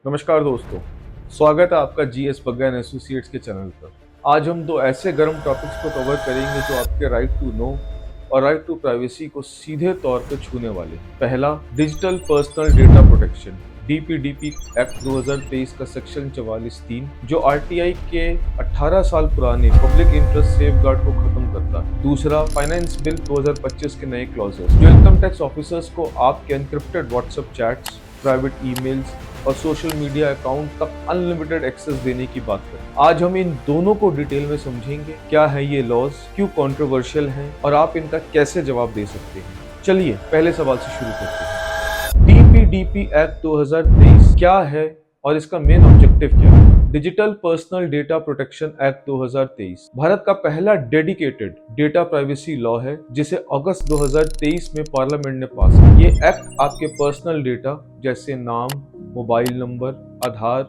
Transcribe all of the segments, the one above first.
नमस्कार दोस्तों, स्वागत है आपका जीएस बग्गा एंड एसोसिएट्स के चैनल पर। आज हम दो ऐसे गर्म टॉपिक्स को कवर करेंगे जो आपके राइट टू नो और राइट टू प्राइवेसी को सीधे तौर पे छूने वाले। पहला, digital personal data protection DPDP act 2023 का सेक्शन 44(3) जो आरटीआई के 18 साल पुराने पब्लिक इंटरेस्ट सेफगार्ड को खत्म करता है। दूसरा, फाइनेंस बिल 2025 के नए क्लॉजेस जो इनकम टैक्स ऑफिसर्स को आपके encrypted WhatsApp chats, private emails और सोशल मीडिया अकाउंट तक अनलिमिटेड एक्सेस देने की बात करें। आज हम इन दोनों को डिटेल में समझेंगे, क्या है ये लॉज, क्यों कंट्रोवर्शियल हैं और आप इनका कैसे जवाब दे सकते हैं। चलिए पहले सवाल से शुरू करते हैं। डीपीडीपी एक्ट 2023 क्या है और इसका मेन ऑब्जेक्टिव क्या है? Digital personal data protection act 2023 Bharat का पहला डेडिकेटेड डेटा प्राइवेसी लॉ है जिसे अगस्त 2023 में पार्लियामेंट ने पास किया। ये एक्ट आपके पर्सनल डेटा जैसे नाम, मोबाइल नंबर, आधार,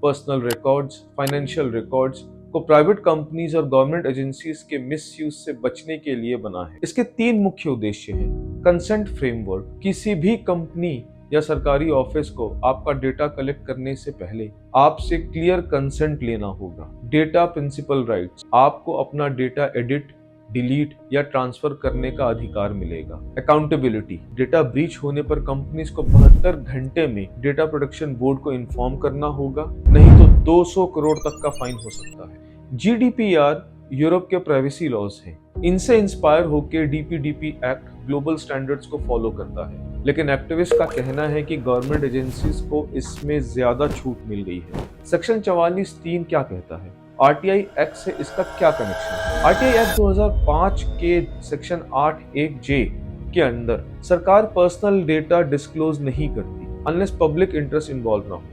पर्सनल रिकॉर्ड्स, फाइनेंशियल रिकॉर्ड्स को प्राइवेट कंपनीज और गवर्नमेंट एजेंसीज के मिसयूज से बचने के लिए बना है। इसके तीन मुख्य उद्देश्य हैं। कंसेंट फ्रेमवर्क, किसी भी कंपनी या सरकारी ऑफिस को आपका डेटा कलेक्ट करने से पहले आपसे क्लियर कंसेंट लेना होगा। डेटा प्रिंसिपल राइट्स, आपको अपना डेटा एडिट, डिलीट या ट्रांसफर करने का अधिकार मिलेगा। अकाउंटेबिलिटी, डेटा ब्रीच होने पर कंपनीज को 72 घंटे में डेटा प्रोटेक्शन बोर्ड को इन्फॉर्म करना होगा, नहीं तो 200 करोड़ तक का फाइन हो सकता है। जीडीपीआर यूरोप के प्राइवेसी लॉज हैं। इनसे इंस्पायर होकर डीपीडीपी एक्ट ग्लोबल स्टैंडर्ड्स को फॉलो करता है, लेकिन एक्टिविस्ट का कहना है कि गवर्नमेंट एजेंसीज को इसमें ज्यादा छूट मिल गई है। सेक्शन 44(3) क्या कहता है? आरटीआई एक्ट से इसका क्या कनेक्शन है? आरटीआई एक्ट 2005 के सेक्शन 8(1)(j) के अंदर सरकार पर्सनल डेटा डिस्क्लोज नहीं करती अनलेस पब्लिक इंटरेस्ट इन्वॉल्व ना हो।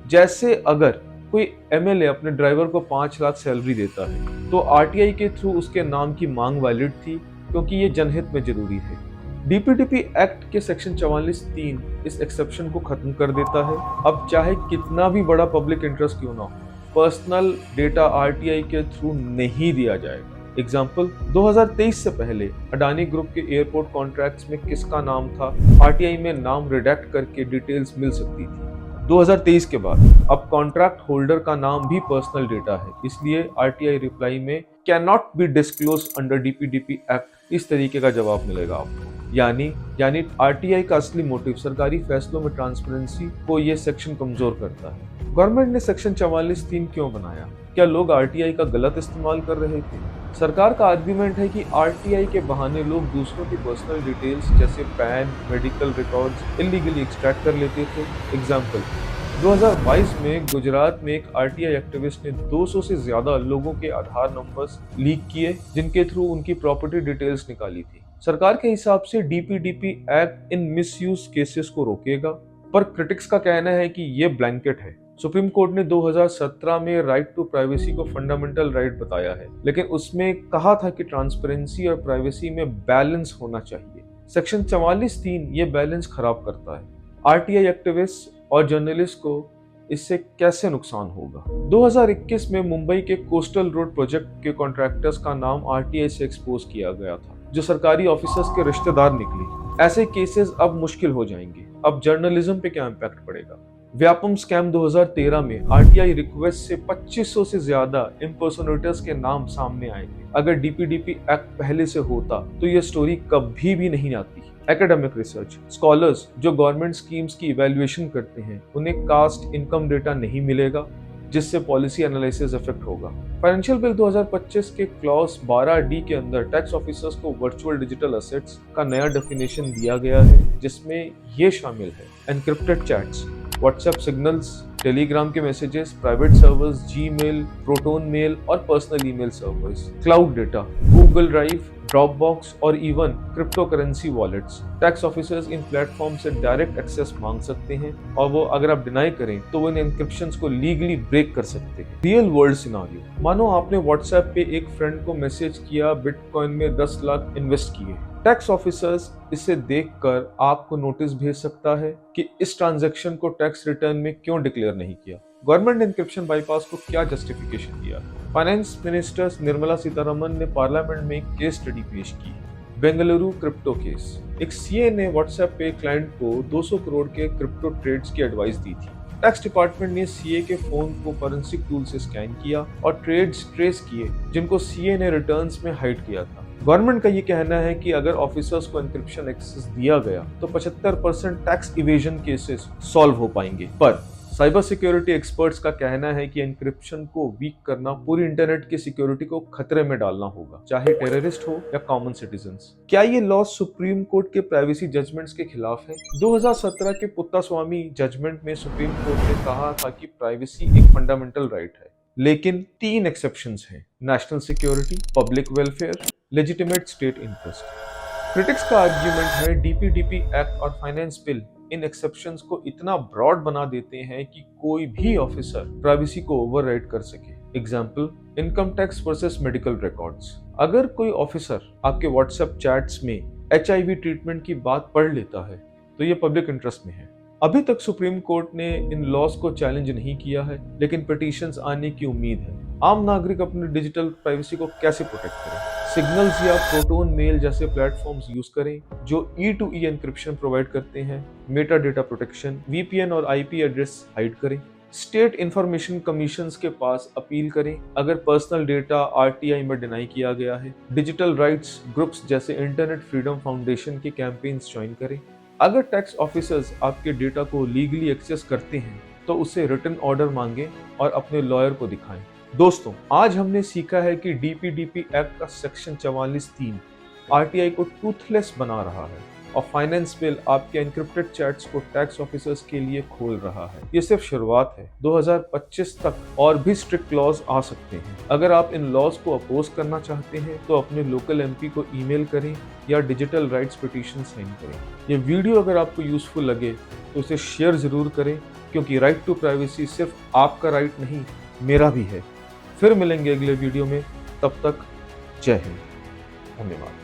जैसे अगर कोई एमएलए अपने ड्राइवर को 5 लाख सैलरी देता है तो आरटीआई के थ्रू उसके नाम की मांग वैलिड थी क्योंकि ये जनहित में जरूरी है। डीपीडीपी एक्ट के सेक्शन 44(3) इस एक्सेप्शन को खत्म कर देता है। अब चाहे कितना भी बड़ा पब्लिक इंटरेस्ट क्यों ना हो, पर्सनल डेटा आरटीआई के थ्रू नहीं दिया जाएगा। एग्जाम्पल, 2023 से पहले अडानी ग्रुप के एयरपोर्ट कॉन्ट्रैक्ट्स में किसका नाम था, आरटीआई में नाम रिडेक्ट करके डिटेल्स मिल सकती थी। 2023 के बाद अब कॉन्ट्रैक्ट होल्डर का नाम भी पर्सनल डेटा है, इसलिए आरटीआई रिप्लाई में can not be disclose under DPDP act इस तरीके का जवाब मिलेगा आपको। यानी आरटीआई का असली मोटिव सरकारी फैसलों में ट्रांसपेरेंसी को ये सेक्शन कमजोर करता है। गवर्नमेंट ने सेक्शन 44(3) क्यों बनाया? क्या लोग आरटीआई का गलत इस्तेमाल कर रहे थे? सरकार का आर्ग्यूमेंट है कि आरटीआई के बहाने लोग दूसरों की पर्सनल डिटेल्स जैसे pan, medical records illegally extract कर लेते थे। एग्जाम्पल, 2022 में गुजरात में एक आरटीआई एक्टिविस्ट ने 200 से ज्यादा लोगों के आधार नंबर्स लीक किए जिनके थ्रू उनकी प्रॉपर्टी डिटेल्स निकाली थी। सरकार के हिसाब से DPDP act in misuse cases को रोकेगा, पर क्रिटिक्स का कहना है कि ये ब्लैंकेट है। सुप्रीम कोर्ट ने 2017 में राइट टू प्राइवेसी को फंडामेंटल राइट बताया है, लेकिन उसमें कहा था कि ट्रांसपेरेंसी और प्राइवेसी में बैलेंस होना चाहिए। सेक्शन 44(3) ये बैलेंस खराब करता है। आरटीआई एक्टिविस्ट और जर्नलिस्ट को इससे कैसे नुकसान होगा? 2021 में मुंबई के कोस्टल रोड प्रोजेक्ट के कॉन्ट्रैक्टर्स का नाम आरटीआई से एक्सपोज किया गया था, जो सरकारी ऑफिसर्स के रिश्तेदार निकले। ऐसे केसेस अब मुश्किल हो जाएंगे। अब जर्नलिज्म पे क्या इम्पैक्ट पड़ेगा? व्यापम स्कैम 2013 में आरटीआई रिक्वेस्ट से 2500 से ज्यादा इम्पर्सोनेटर्स के नाम सामने आए थे। अगर डीपीडीपी एक्ट पहले से होता तो ये स्टोरी कभी भी नहीं आती। एकेडमिक रिसर्च, स्कॉलर्स जो गवर्नमेंट स्कीम्स की इवैल्यूएशन करते हैं उन्हें कास्ट इनकम डेटा नहीं मिलेगा, जिससे पॉलिसी एनालिसिस इफेक्ट होगा। फाइनेंशियल बिल 2025 के क्लॉज 12D के अंदर टैक्स ऑफिसर्स को वर्चुअल डिजिटल एसेट्स का नया डेफिनेशन दिया गया है, जिसमें ये शामिल है encrypted chats, WhatsApp signals, Telegram के messages, private servers, Gmail, Proton mail और personal email servers, cloud data, Google drive, Dropbox और even crypto currency wallets. Tax officers इन प्लेटफॉर्म से डायरेक्ट एक्सेस मांग सकते हैं और वो अगर आप डिनाई करें तो वो इन एन्क्रिप्शंस को लीगली ब्रेक कर सकते हैं। रियल वर्ल्ड सिनारियो, मानो आपने व्हाट्सएप पे एक फ्रेंड को मैसेज किया बिटकॉइन में 10 लाख इन्वेस्ट किए। टैक्स ऑफिसर्स इसे देखकर आपको नोटिस भेज सकता है कि इस ट्रांजैक्शन को टैक्स रिटर्न में क्यों डिक्लेयर नहीं किया। गवर्नमेंट ने एन्क्रिप्शन बाईपास को क्या जस्टिफिकेशन दिया? फाइनेंस मिनिस्टर निर्मला सीतारमण ने पार्लियामेंट में एक केस स्टडी पेश की, बेंगलुरु क्रिप्टो केस। एक सीए ने व्हाट्सएप पे क्लाइंट को 200 करोड़ के क्रिप्टो ट्रेड्स की एडवाइस दी थी। टैक्स डिपार्टमेंट ने सीए के फोन को फोरेंसिक टूल से स्कैन किया और ट्रेड्स ट्रेस किए जिनको सीए ने रिटर्न्स में हाइड किया था। गवर्नमेंट का ये कहना है कि अगर ऑफिसर्स को एन्क्रिप्शन एक्सेस दिया गया तो 75% टैक्स इवेजन केसेस सॉल्व हो पाएंगे। पर साइबर सिक्योरिटी एक्सपर्ट्स का कहना है कि एन्क्रिप्शन को वीक करना पूरी इंटरनेट की सिक्योरिटी को खतरे में डालना होगा, चाहे टेररिस्ट हो या कॉमन सिटीजंस। क्या ये लॉ सुप्रीम कोर्ट के प्राइवेसी जजमेंट्स के खिलाफ है? 2017 के पुत्तास्वामी जजमेंट में सुप्रीम कोर्ट ने कहा था कि प्राइवेसी एक फंडामेंटल राइट है, लेकिन 3 एक्सेप्शंस हैं: national security, public welfare, legitimate state interest. Critics का आर्ग्यूमेंट है डीपीडीपी एक्ट और फाइनेंस बिल इन एक्सेप्शंस को इतना ब्रॉड बना देते हैं कि कोई भी ऑफिसर प्राइवेसी को ओवरराइड कर सके। Example, income tax versus medical records. अगर कोई ऑफिसर आपके व्हाट्सएप चैट्स में एचआईवी ट्रीटमेंट की बात पढ़ लेता है तो ये पब्लिक इंटरेस्ट में है। अभी तक सुप्रीम कोर्ट ने इन लॉज को चैलेंज नहीं किया है, लेकिन पिटीशंस आने की उम्मीद है। आम नागरिक अपनी डिजिटल प्राइवेसी को कैसे प्रोटेक्ट करें? सिग्नल्स या प्रोटोन मेल जैसे प्लेटफॉर्म्स यूज करें जो E2E एन्क्रिप्शन प्रोवाइड करते हैं। मेटा डेटा प्रोटेक्शन, वीपीएन और आईपी एड्रेस हाइड करें। स्टेट इंफॉर्मेशन कमीशंस के पास अपील करें अगर पर्सनल डेटा आरटीआई में डिनाई किया गया है। डिजिटल राइट्स ग्रुप्स जैसे इंटरनेट फ्रीडम फाउंडेशन के कैंपेन्स ज्वाइन करें। अगर टैक्स ऑफिसर्स आपके डेटा को लीगली एक्सेस करते हैं तो उसे रिटन ऑर्डर मांगें और अपने लॉयर को दिखाएं। दोस्तों, आज हमने सीखा है कि डीपीडीपी एक्ट का सेक्शन 44(3) आरटीआई को टूथलेस बना रहा है और फाइनेंस बिल आपके एन्क्रिप्टेड चैट्स को टैक्स ऑफिसर्स के लिए खोल रहा है। ये सिर्फ शुरुआत है। 2025 तक और भी स्ट्रिक्ट लॉज आ सकते हैं। अगर आप इन लॉज को अपोज करना चाहते हैं तो अपने लोकल एमपी को ईमेल करें या डिजिटल राइट्स पिटीशन साइन करें। ये वीडियो अगर आपको यूजफुल लगे तो इसे शेयर जरूर करें, क्योंकि राइट टू प्राइवेसी सिर्फ आपका राइट नहीं, मेरा भी है। फिर मिलेंगे अगले वीडियो में, तब तक जय हिंद, धन्यवाद।